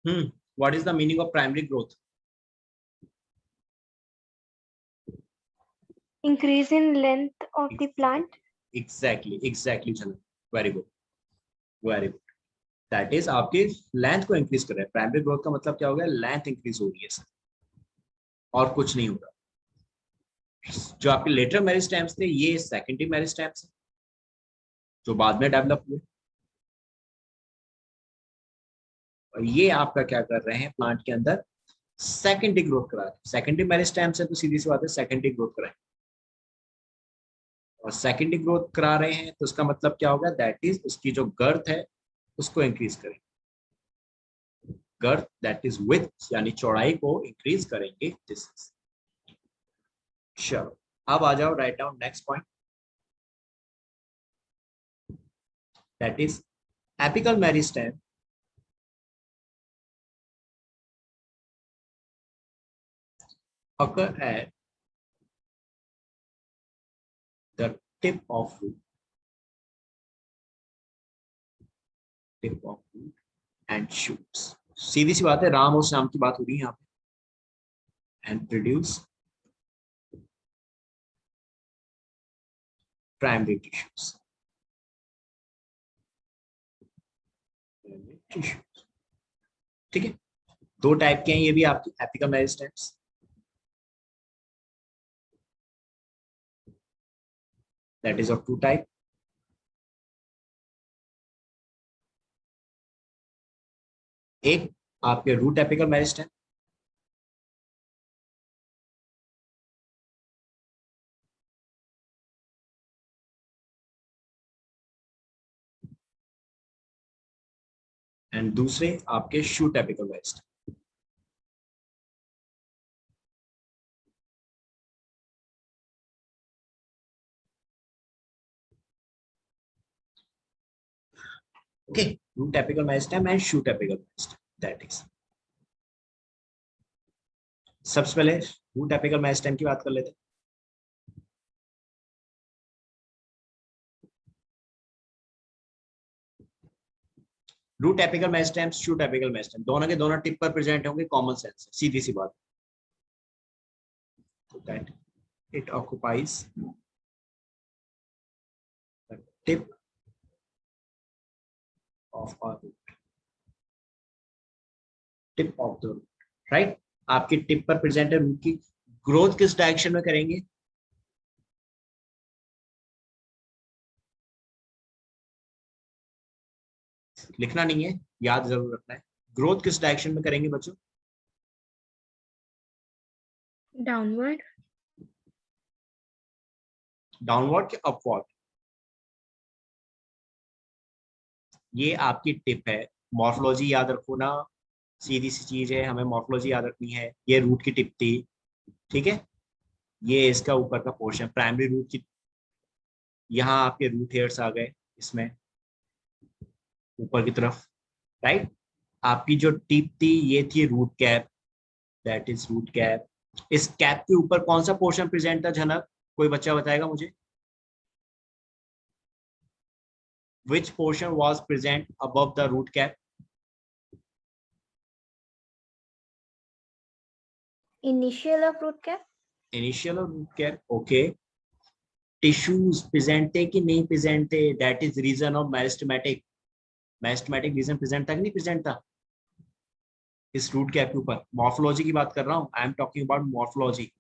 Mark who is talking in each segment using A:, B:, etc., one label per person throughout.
A: What is the meaning of primary growth?
B: Increase in length of the plant.
A: Exactly Janak, very good very good. That is आपके length को increase कर रहा है। Primary growth का मतलब क्या हो गया? लेंथ इंक्रीज हो रही है सर, और कुछ नहीं हो रहा। जो आपके लेटर मेरिस्टेम्स थे ये सेकेंडरी मेरिस्टेम्स है जो बाद में डेवलप हुए, और ये आपका क्या कर रहे हैं प्लांट के अंदर? सेकेंडरी ग्रोथ करा रहे हैं। सेकेंडरी मेरिस्टेम्स है तो सीधी सी बात है सेकेंडरी ग्रोथ कराएं, और सेकेंडरी ग्रोथ करा रहे हैं तो उसका मतलब क्या होगा? दैट इज उसकी जो गर्थ है उसको इंक्रीज करेंगे। गर्थ दैट इज विड्थ यानी चौड़ाई को इंक्रीज करेंगे। This is. चलो अब आ जाओ, write down next point, that is apical meristem occur at the tip of root and shoots। सीधी सी बात है, राम और श्याम की बात हो रही है यहाँ पे। And produce primary tissues. ठीक है, दो टाइप के हैं ये भी आपके apical meristems. That is of two type. एक आपके रूट एपिकल मेरिस्टेम, एंड दूसरे आपके shoot apical meristem. Okay, root apical meristem and shoot apical meristem, that is. सबसे पहले रूट एपिकल मेरिस्टेम की बात कर लेते हैं। Root apical meristem, shoot apical meristem दोनों के दोनों टिप पर प्रेजेंट होंगे, कॉमन सेंस है, सीधी सी बात। That it occupies the tip of a root, tip of the root, right. आपकी टिप पर प्रेजेंट है। रूट की ग्रोथ किस डायरेक्शन में करेंगे? लिखना नहीं है, याद जरूर रखना है। ग्रोथ किस डायरेक्शन में करेंगे बच्चों?
B: Downward.
A: डाउनवर्ड के अपवर्ड? ये आपकी टिप है। मॉर्फोलॉजी याद रखो ना, सीधी सी चीज है, हमें मॉर्फोलॉजी याद रखनी है। ये रूट की टिप थी, ठीक है। ये इसका ऊपर का पोर्शन प्राइमरी रूट की, यहाँ आपके रूट हेयर्स आ गए इसमें ऊपर की तरफ, राइट। आपकी जो टिप थी ये थी root cap, that is root cap. इस कैप के ऊपर कौन सा पोर्शन प्रेजेंट था जनक? कोई बच्चा बताएगा मुझे? Which portion was present above the root cap?
B: Initial of root cap.
A: Initial of root cap, okay. Tissues present थे कि नहीं present थे? That is region of meristematic। meristematic region present था कि नहीं present था इस रूट कैप के ऊपर? मॉर्फोलॉजी की बात कर रहा हूँ, I am talking about morphology.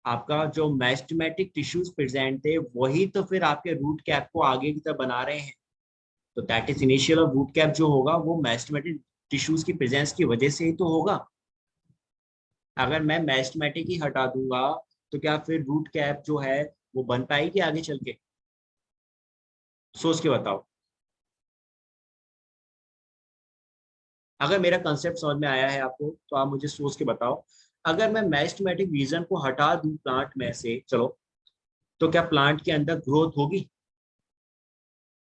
A: आपका जो मेरिस्टेमेटिक टिश्यूज प्रेजेंट थे वही तो फिर आपके रूट कैप को आगे की तरफ बना रहे हैं। तो that is initial of root cap जो होगा वो मेरिस्टेमेटिक टिश्यूज की प्रेजेंस की वजह से ही तो होगा। अगर मैं मेरिस्टेमेटिक ही हटा दूंगा तो क्या फिर रूट कैप जो है वो बन पाएगी आगे चल के? सोच के बताओ। अगर मेरा कंसेप्ट समझ में आया है आपको तो आप मुझे सोच के बताओ। अगर मैं मेरिस्टेमेटिक रीजन को हटा दूं प्लांट में से, चलो, तो क्या प्लांट के अंदर ग्रोथ होगी?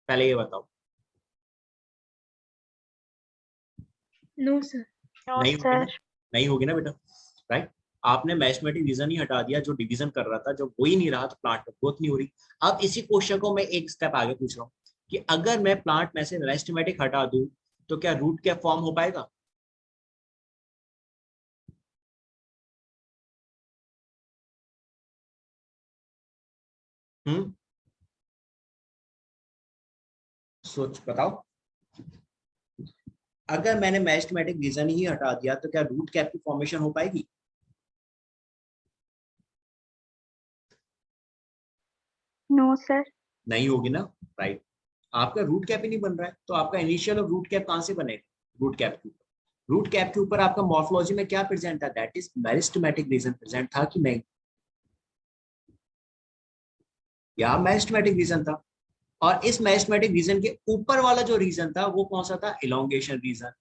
A: पहले ये बताओ।
B: No, sir. No,
A: नहीं होगी ना?
B: sir.
A: नहीं होगी ना बेटा, राइट। आपने मैथमेटिक रीजन ही हटा दिया, जो डिवीजन कर रहा था, जब वो ही नहीं रहा तो प्लांट में ग्रोथ नहीं हो रही। अब इसी क्वेश्चन को मैं एक स्टेप आगे पूछ रहा हूँ कि अगर मैं प्लांट में से मेरिस्टेमेटिक हटा दूं तो क्या रूट कैप फॉर्म हो पाएगा? सोच बताओ, अगर मैंने मैथमेटिक रीजन ही हटा दिया तो क्या रूट कैप की फॉर्मेशन हो पाएगी?
B: No sir.
A: नहीं होगी ना, राइट। आपका रूट कैप ही नहीं बन रहा है, तो आपका इनिशियल और रूट कैप कहां से बनेगा? रूट कैप के ऊपर। रूट कैप के ऊपर आपका मॉर्फोलॉजी में क्या प्रेजेंट था? दैट इज मैरिस्टमैटिक रीजन प्रेजेंट था कि नहीं? या मैरिस्टमैटिक रीजन था। और इस मैरिस्टमैटिक रीजन के ऊपर वाला जो रीजन था वो कौन सा था? Elongation region.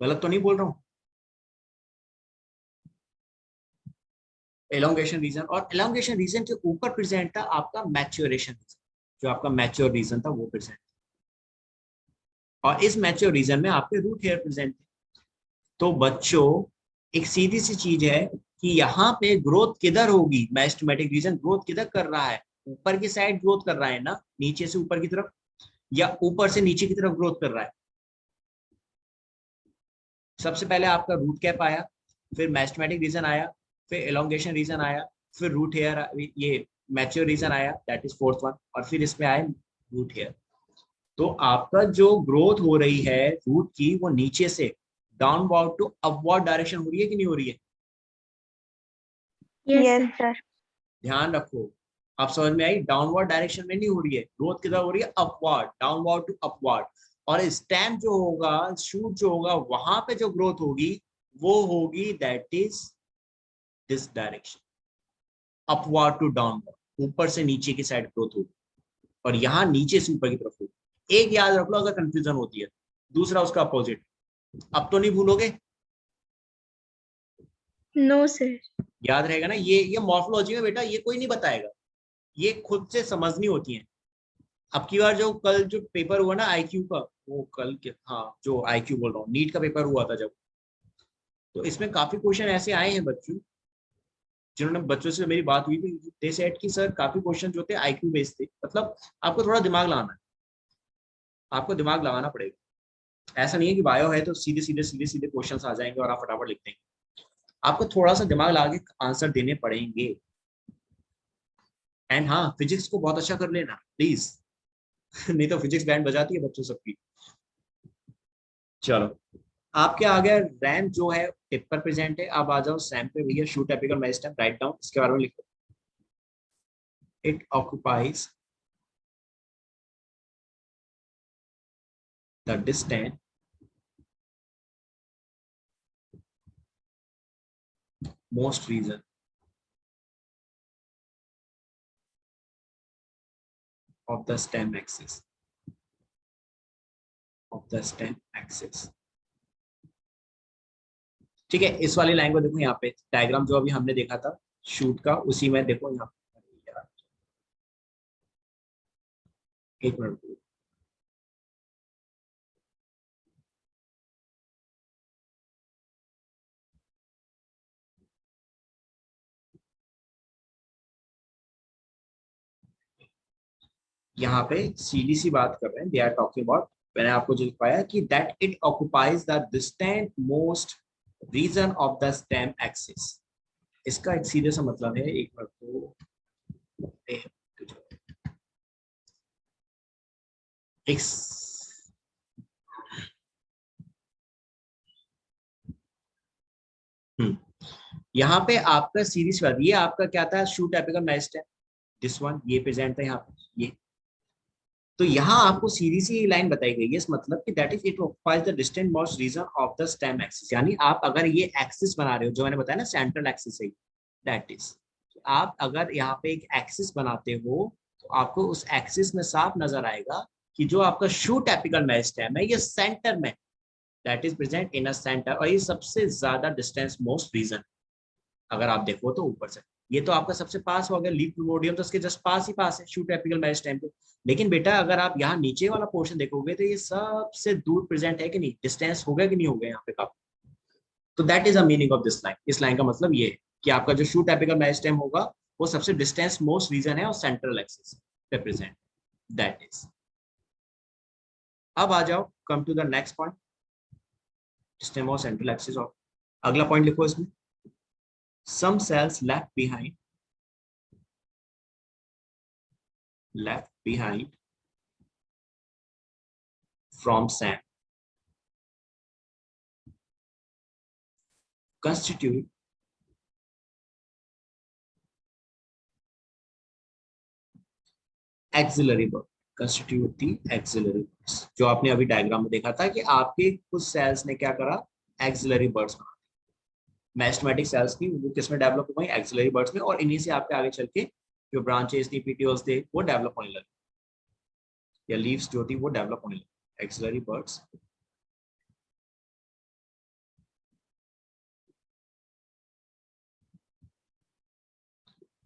A: गलत तो नहीं बोल रहा हूँ? एलोंगेशन रीजन, और एलोंगेशन रीजन के ऊपर प्रेजेंट था आपका मैच्योरेशन रीजन। जो आपका मैच्योर रीजन था वो प्रेजेंट, और इस मैच्योर रीजन में आपके रूट हेयर प्रेजेंट थे। तो बच्चों, एक सीधी सी चीज है कि यहाँ पे ग्रोथ किधर होगी? मैरिस्टमैटिक रीजन ग्रोथ किधर कर रहा है? ऊपर की साइड ग्रोथ कर रहा है ना, नीचे से ऊपर की तरफ, या ऊपर से नीचे की तरफ ग्रोथ कर रहा है? सबसे पहले आपका रूट कैप आया, फिर मैरिस्टमैटिक रीजन आया, फिर एलोंगेशन रीजन आया, फिर रूट हेयर, ये मैच्योर रीजन आया, दैट इज फोर्थ वन, और फिर इसमें आए रूट हेयर। तो आपका जो ग्रोथ हो रही है रूट की, वो नीचे से डाउनवर्ड टू अपवर्ड डायरेक्शन हो रही है कि नहीं हो रही है?
B: Yes sir.
A: ध्यान रखो, आप समझ में आई? डाउनवर्ड डायरेक्शन में नहीं हो रही है ग्रोथ, किधर हो रही है? Upward, downward to upward. और स्टेम जो होगा, शूट जो होगा, वहां पे जो ग्रोथ होगी वो होगी that is this direction, upward to downward, ऊपर से नीचे की साइड ग्रोथ होगी, और यहाँ नीचे से ऊपर की तरफ होगी। एक याद रख लो अगर कंफ्यूजन होती है, दूसरा उसका अपोजिट। अब तो नहीं भूलोगे?
B: No sir.
A: याद रहेगा ना? ये मॉर्फोलॉजी में बेटा ये कोई नहीं बताएगा, ये खुद से समझनी होती है। अब की बार जो कल जो पेपर हुआ ना आईक्यू का, वो कल के, हाँ जो आईक्यू बोल रहा हूँ, नीट का पेपर हुआ था जब, तो इसमें काफी क्वेश्चन ऐसे आए हैं बच्चों, जिन्होंने, बच्चों से मेरी बात हुई थी, दे सेड कि सर काफी क्वेश्चन जो थे आईक्यू बेस्ड थे। मतलब आपको थोड़ा दिमाग लगाना है, आपको दिमाग लगाना पड़ेगा। ऐसा नहीं है कि बायो है तो सीधे सीधे क्वेश्चन आ जाएंगे और आप फटाफट लिख देंगे। आपको थोड़ा सा दिमाग लगा के आंसर देने पड़ेंगे। एंड हाँ, फिजिक्स को बहुत अच्छा कर लेना प्लीज, नहीं तो फिजिक्स बैंड बजाती है बच्चों सबकी। चलो, आपके आगे रैम जो है टिप पर प्रेजेंट है। अब आ जाओ सैम पे भैया, शू typical match time, write down, इसके बारे में लिखो। It occupies the distance most region of the stem axis, of the stem axis। ठीक है, इस वाली लाइन को देखो, यहाँ पे डायग्राम जो अभी हमने देखा था शूट का, उसी में देखो यहाँ पे, एक मिनट, यहाँ पे सीधी सी बात कर रहे हैं, दे आर टॉकिंग अबाउट, मैंने आपको जो दिखाया कि that it occupies the distant most region of the stem axis. इसका एक सीधे सा मतलब है, एक बार तो एक यहाँ पे आपका सीरीज बात, ये आपका क्या था? शू टाइपिकल मैच है, दिस वन, ये प्रेजेंट है यहाँ पे ये। तो यहाँ आपको सीधी सी लाइन बताई गई है, इस मतलब कि that is it occupies the distant most region of the stem axis. यानी आप अगर ये एक्सिस बना रहे हो, जो मैंने बताया ना सेंट्रल एक्सिस है, दैट इज, आप अगर यहाँ पे एक एक्सिस बनाते हो तो आपको उस एक्सिस में साफ नजर आएगा कि जो आपका शू टाइपिकल मैच स्टेम है ये सेंटर में, that is present in a centre, और ये सबसे ज्यादा डिस्टेंस मोस्ट रीजन, अगर आप देखो तो ऊपर से। ये तो आपका सबसे पास हो गया, लीफ प्रिमोडियम तो उसके जस्ट पास ही पास है शू टाइपिकल मैच टाइम पे। लेकिन बेटा अगर आप यहाँ नीचे वाला पोर्शन देखोगे तो ये सबसे दूर प्रेजेंट है कि नहीं? डिस्टेंस हो गया कि नहीं हो गया यहाँ पे काफी? तो that is a meaning of this line. इस लाइन का मतलब ये है कि आपका जो शू टाइपिकल मैच टाइम होगा वो सबसे डिस्टेंस मोस्ट रीजन है और सेंट्रल एक्सिस पे प्रेजेंट, दैट इज। अब आ जाओ, come to the next point, distance और सेंट्रल एक्सिस। और अगला पॉइंट लिखो इसमें, some cells left behind left behind from sand constitute axillary bud, constitute the axillary birds. जो आपने अभी डायग्राम में देखा था कि आपके कुछ सेल्स ने क्या करा, एक्सिलरी बर्ड्स बना दी। मेरिस्टेमेटिक सेल्स की वो किसमें डेवलप हो गई, एक्सिलरी बर्ड्स में, और इन्हीं से आपके आगे चल के जो ब्रांचेस थी, पीटियोल्स थे, वो डेवलप होने लगे, या लीव्स जो थी वो डेवलप होने लगे। Axillary birds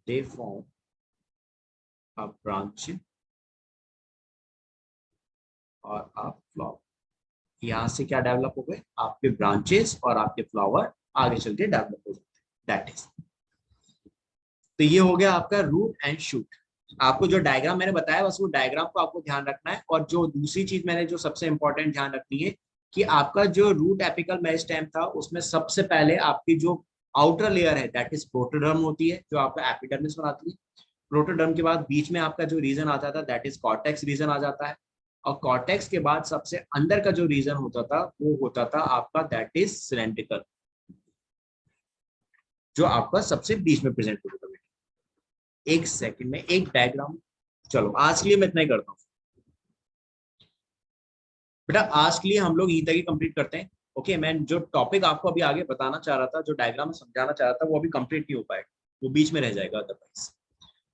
A: they form a branch और a flower। यहाँ से क्या डेवलप हो गए, आपके ब्रांचेस और आपके फ्लावर आगे चल के डेवलप हो जाते हैं। दैट इज, तो ये हो गया आपका रूट एंड शूट। आपको जो डायग्राम मैंने बताया बस वो डायग्राम को आपको ध्यान रखना है। और जो दूसरी चीज मैंने जो सबसे इंपॉर्टेंट ध्यान रखनी है कि आपका जो रूट एपिकल मेरिस्टेम था उसमें सबसे पहले आपकी जो आउटर लेयर है दैट इज प्रोटोडर्म होती है, जो आपका एपिडर्मिस बनाती है। प्रोटोडर्म के बाद बीच में आपका जो रीजन आता था दैट इज कॉर्टेक्स रीजन आ जाता है, और कॉर्टेक्स के बाद सबसे अंदर का जो रीजन होता था वो होता था आपका दैट इज सिलेंड्रिकल, जो आपका सबसे बीच में प्रेजेंट होता था। एक सेकंड में एक डायग्राम, चलो आज के लिए मैं इतना ही करता हूँ बेटा, आज के लिए हम लोग यहीं तक ही कंप्लीट करते हैं। ओके, मैं जो टॉपिक आपको अभी आगे बताना चाह रहा था, जो डायग्राम में समझाना चाह रहा था, वो अभी कंप्लीट नहीं हो पाएगा, वो बीच में रह जाएगा अदरवाइज।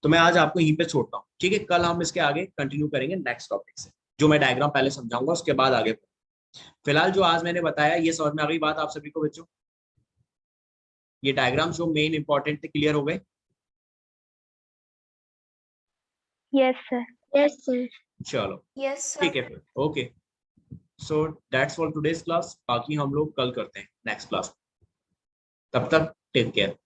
A: तो मैं आज आपको यहीं पे छोड़ता हूँ, ठीक है। कल हम इसके आगे कंटिन्यू करेंगे नेक्स्ट टॉपिक से, जो मैं डायग्राम पहले समझाऊंगा उसके बाद आगे। फिलहाल जो आज मैंने बताया ये समझ में आ गई बात आप सभी को बच्चों? ये डायग्राम जो मेन इंपॉर्टेंट थे क्लियर हो गए?
B: Yes, sir. Yes, sir.
A: चलो
C: Yes, sir.
A: ठीक है फिर, okay. So that's for today's class, बाकी हम लोग कल करते हैं नेक्स्ट क्लास। तब तक टेक केयर।